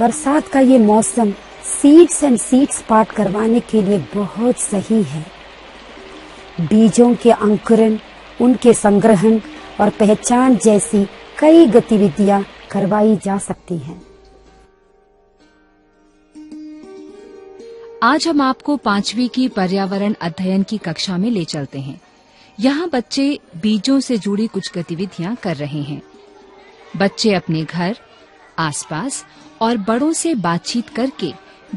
बरसात का ये मौसम सीड्स एंड सीड्स पार्ट करवाने के लिए बहुत सही है। बीजों के अंकुरण, उनके संग्रहण और पहचान जैसी कई गतिविधियां करवाई जा सकती हैं। आज हम आपको 5वीं की पर्यावरण अध्ययन की कक्षा में ले चलते हैं। यहाँ बच्चे बीजों से जुड़ी कुछ गतिविधियां कर रहे हैं। बच्चे अपने घर, आसपास और बड़ों से बातचीत करके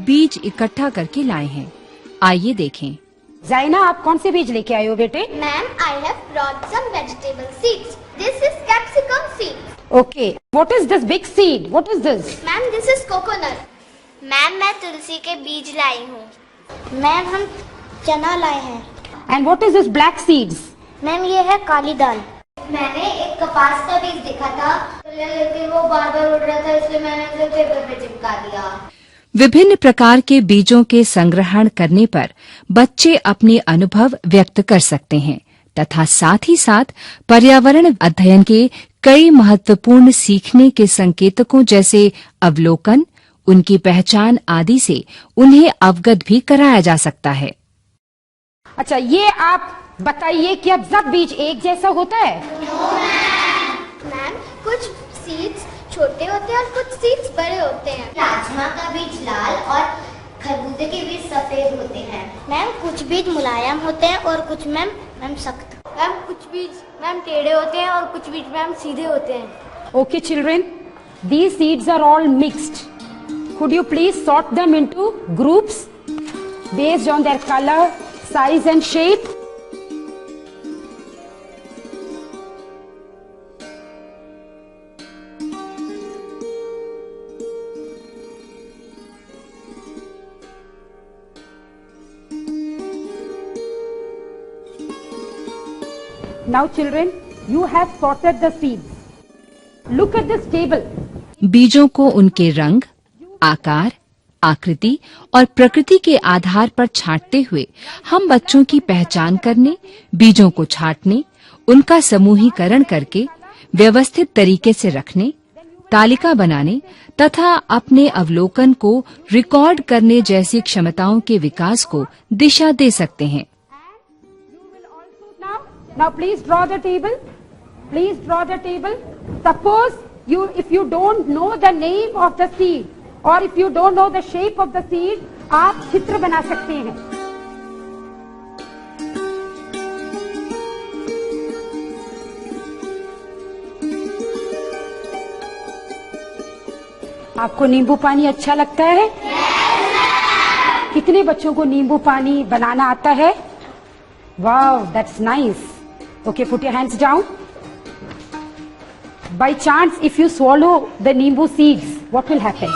बीज इकट्ठा करके लाए हैं। आइए देखें। जाइना, आप कौन से बीज लेके आए हो बेटे? Ma'am, I have brought some vegetable seeds. This is capsicum seed. Okay. What is this big seed? What is this? Ma'am, this is coconut. Ma'am, मैं तुलसी के बीज लाई हूँ। Ma'am, हम चना लाए हैं। And what is this black seeds? Ma'am, ये है काली दाल। मैंने एक कपास का बीज देखा था, लेकिन वो बार-बार उड़ रहा था, इसलिए मैंने उसे पेपर पे चिपका दिया। विभिन्न प्रकार के बीजों के संग्रहण करने पर बच्चे अपने अनुभव व्यक्त कर सकते हैं तथा साथ ही साथ पर्यावरण अध्ययन के कई महत्वपूर्ण सीखने के संकेतकों जैसे अवलोकन, उनकी पहचान आदि से उन्हें अवगत भी कराया जा सकता है। अच्छा, ये आप बताइए, क्या सब बीज एक जैसा होता है? मैम, कुछ सीड्स छोटे होते हैं और कुछ सीड्स बड़े होते हैं। राजमा का बीज लाल और खरबूजे के बीज सफेद होते हैं। मैम, कुछ बीज मुलायम होते हैं और कुछ मैम सख्त। मैम, कुछ बीज मैम टेढ़े होते हैं और कुछ बीज मैम सीधे होते हैं। Okay, children, these seeds are all mixed. Could you please sort them into groups based on their color, size and shape? Now children, you have sorted the seeds. Look at this table. बीजों को उनके रंग, आकार, आकृति और प्रकृति के आधार पर छांटते हुए हम बच्चों की पहचान करने, बीजों को छांटने, उनका समूहीकरण करके व्यवस्थित तरीके से रखने, तालिका बनाने तथा अपने अवलोकन को रिकॉर्ड करने जैसी क्षमताओं के विकास को दिशा दे सकते हैं। Now please draw the table. Please draw the table. Suppose if you don't know the name of the seed or if you don't know the shape of the seed, आप चित्र बना सकते हैं। आपको नींबू पानी अच्छा लगता है? कितने बच्चों को नींबू पानी बनाना आता है? Wow, that's nice. Okay, put your hands down. By chance, if you swallow the nimbu seeds, what will happen?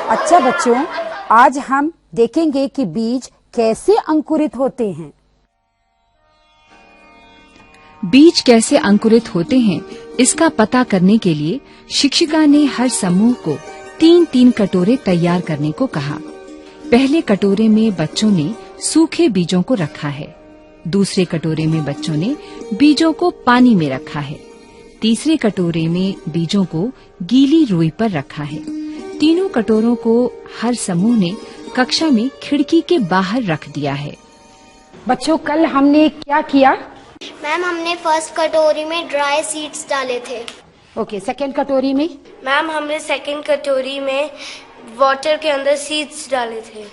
अच्छा बच्चों, आज हम देखेंगे कि बीज कैसे अंकुरित होते हैं। बीज कैसे अंकुरित होते हैं, इसका पता करने के लिए शिक्षिका ने हर समूह को 3-3 कटोरे तैयार करने को कहा। पहले कटोरे में बच्चों ने सूखे बीजों को रखा है, दूसरे कटोरे में बच्चों ने बीजों को पानी में रखा है, तीसरे कटोरे में बीजों को गीली रुई पर रखा है। तीनों कटोरों को हर समूह ने कक्षा में खिड़की के बाहर रख दिया है। बच्चों, कल हमने क्या किया? मैम, हमने फर्स्ट कटोरी में ड्राई सीड्स डाले थे। ओके, सेकंड कटोरी में? मैम, हमने सेकंड कटोरी में वाटर के अंदर सीड्स डाले थे।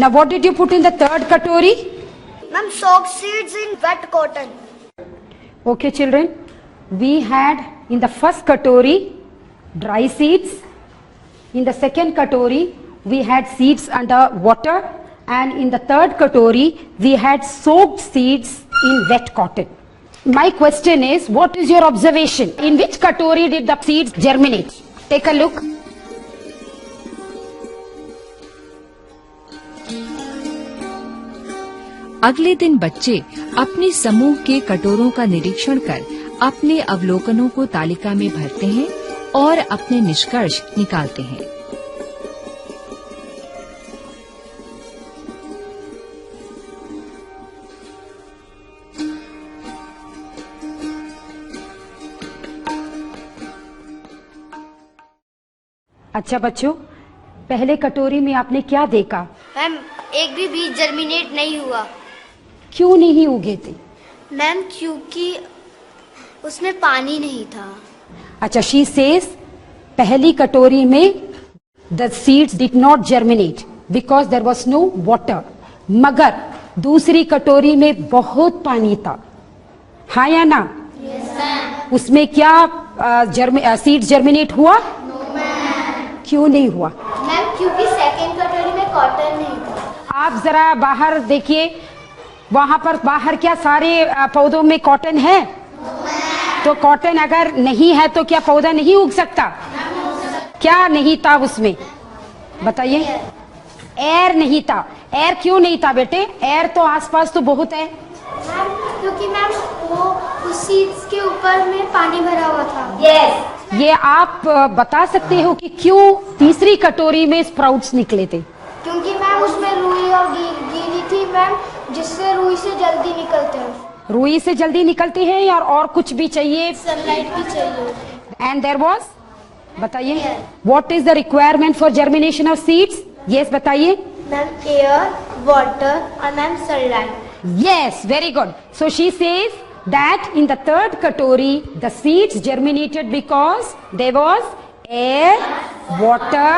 Now what did you put in the third कटोरी? Ma'am, soaked seeds in wet cotton. Okay children, we had in the first katori dry seeds, in the second katori we had seeds under water, and in the third katori we had soaked seeds in wet cotton. My question is, what is your observation? In which katori did the seeds germinate? Take a look. अगले दिन बच्चे अपने समूह के कटोरों का निरीक्षण कर अपने अवलोकनों को तालिका में भरते हैं और अपने निष्कर्ष निकालते हैं। अच्छा बच्चों, पहले कटोरी में आपने क्या देखा? मैम एक भी बीज जर्मिनेट नहीं हुआ। क्यों नहीं उगे थे? मैम क्योंकि उसमें पानी नहीं था। अच्छा, शी सेज पहली कटोरी में the seeds did not germinate because there was no water, मगर दूसरी कटोरी में बहुत पानी था, हाँ या ना? yes, उसमें क्या सीड्स जर्मिनेट हुआ? क्यों नहीं हुआ? मैम क्योंकि सेकंड कटोरी में कॉटन नहीं था। आप जरा बाहर देखिए, वहां पर बाहर क्या सारे पौधों में कॉटन है? तो कॉटन अगर नहीं है तो क्या पौधा नहीं उग सकता? क्या नहीं था उसमें, बताइए? एयर नहीं था। एयर क्यों नहीं था बेटे? एयर तो आसपास तो बहुत है। मैम क्योंकि मैम वो उस सीड्स के ऊपर में पानी भरा हुआ था। यस, ये आप बता सकते हो कि क्यों तीसरी कटोरी में स्प्राउट्स निकले थे? क्योंकि मैम उसमें रुई और गीली थी मैम, जिससे रुई से जल्दी निकलते हैं। रुई से जल्दी निकलती है यार, और कुछ भी चाहिए? सनलाइट भी चाहिए। एंड देयर वाज, बताइए, what is the requirement for germination of seeds? Yes बताइए। मैम एयर, वाटर और ma'am sunlight. Yes, very good. So she says that in the third katori, the seeds germinated because there was air, water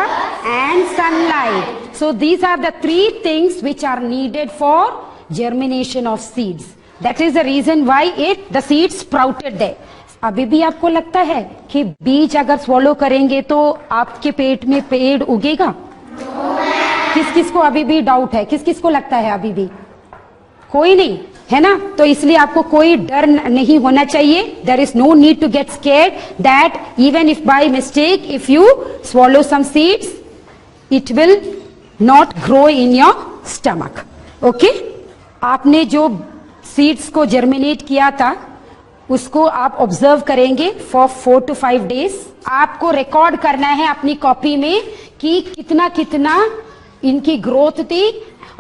and sunlight. So these are the three things which are needed for germination of seeds. That is the reason why the seeds sprouted there. अभी भी आपको लगता है कि बीज अगर swallow करेंगे तो आपके पेट में पेड़ उगेगा? किस किस को अभी भी डाउट है? किस किस को लगता है अभी भी? कोई नहीं है ना? तो इसलिए आपको कोई डर नहीं होना चाहिए। There is no need to get scared that even if by mistake if you swallow some seeds, it will not grow in your stomach. Okay, आपने जो सीड्स को जर्मिनेट किया था उसको आप ऑब्जर्व करेंगे फॉर 4 to 5 days। आपको record करना है अपनी कॉपी में कि कितना कितना इनकी ग्रोथ थी,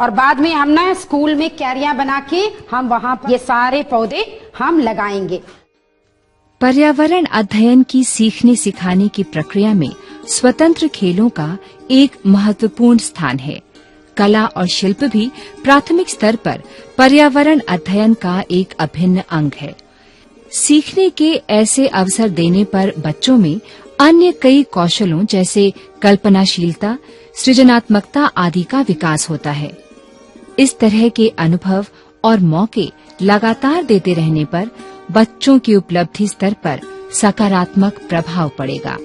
और बाद में हम ना स्कूल में क्यारियां बना के हम वहां पर ये सारे पौधे हम लगाएंगे। पर्यावरण अध्ययन की सीखने सिखाने की प्रक्रिया में स्वतंत्र खेलों का एक महत्वपूर्ण स्थान है। कला और शिल्प भी प्राथमिक स्तर पर पर्यावरण अध्ययन का एक अभिन्न अंग है। सीखने के ऐसे अवसर देने पर बच्चों में अन्य कई कौशलों जैसे कल्पनाशीलता, सृजनात्मकता आदि का विकास होता है। इस तरह के अनुभव और मौके लगातार देते रहने पर बच्चों की उपलब्धि स्तर पर सकारात्मक प्रभाव पड़ेगा।